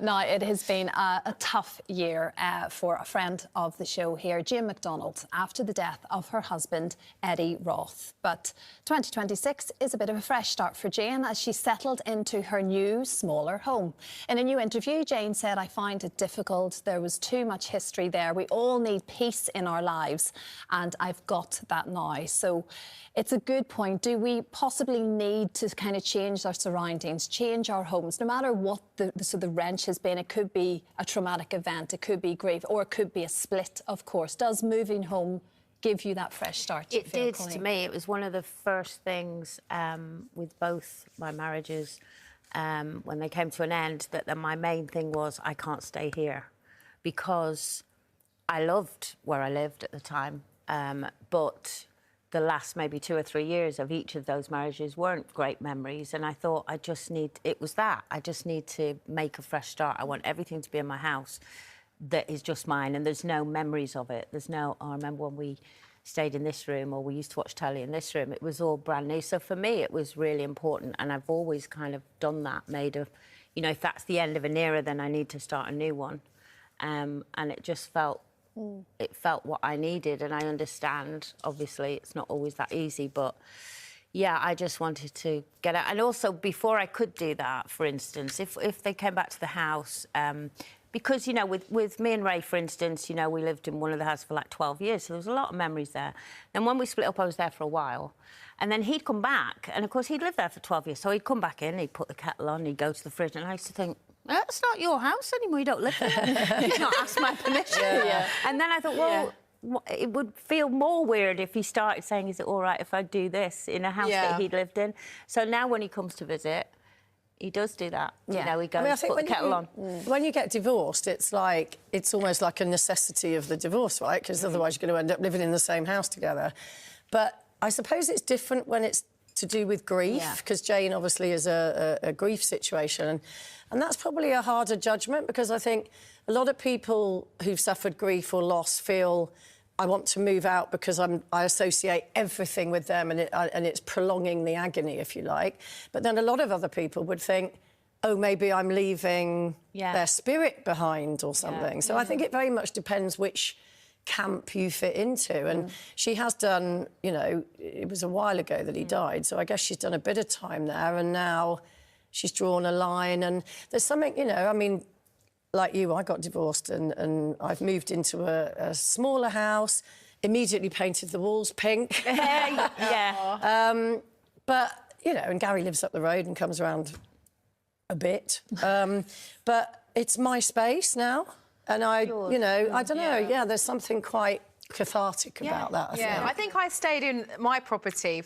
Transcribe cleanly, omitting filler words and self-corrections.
Now, it has been a tough year for a friend of the show here, Jane McDonald, after the death of her husband, Eddie Roth. But 2026 is a bit of a fresh start for Jane as she settled into her new, smaller home. In a new interview, Jane said, "I find it difficult. There was too much history there. We all need peace in our lives, and I've got that now." So it's a good point. Do we possibly need to kind of change our surroundings, change our homes, no matter what the wrench has been? It could be a traumatic event, it could be grief, or it could be a split, of course. Does moving home give you that fresh start? It did to me. It was one of the first things with both my marriages when they came to an end, that my main thing was I can't stay here, because I loved where I lived at the time, but the last maybe 2 or 3 years of each of those marriages weren't great memories, and I thought I just need to make a fresh start. I want everything to be in my house that is just mine, and there's no memories of it. There's no, I remember when we stayed in this room, or we used to watch telly in this room. It was all brand new. So for me, it was really important, and I've always kind of done that, you know, if that's the end of an era, then I need to start a new one. And it just felt, it felt what I needed, and I understand, obviously, it's not always that easy, but yeah, I just wanted to get out. And also, before I could do that, for instance, if they came back to the house, because, you know, with me and Ray, for instance, you know, we lived in one of the houses for like 12 years, so there was a lot of memories there. And when we split up, I was there for a while. And then he'd come back, and of course, he'd lived there for 12 years, so he'd come back in, he'd put the kettle on, he'd go to the fridge, and I used to think, that's not your house anymore, you don't live there. You've not asked my permission. Yeah. And then I thought, well, it would feel more weird if he started saying, is it all right if I do this in a house that he'd lived in? So now when he comes to visit, he does do that. You know, he goes, put the kettle on. When you get divorced, it's almost like a necessity of the divorce, right? Because otherwise you're going to end up living in the same house together. But I suppose it's different when it's to do with grief, because Jane obviously is a grief situation. And that's probably a harder judgment, because I think a lot of people who've suffered grief or loss feel, I want to move out because I associate everything with them, and it's prolonging the agony, if you like. But then a lot of other people would think, oh, maybe I'm leaving their spirit behind or something. So I think it very much depends which camp you fit into. And she has done, you know, it was a while ago that he died, so I guess she's done a bit of time there, and now she's drawn a line. And there's something, you know, I mean, like you, I got divorced and I've moved into a smaller house, immediately painted the walls pink. But, you know, and Gary lives up the road and comes around a bit. But it's my space now. And you know, I don't know, there's something quite cathartic about that, I think. I think I stayed in my property.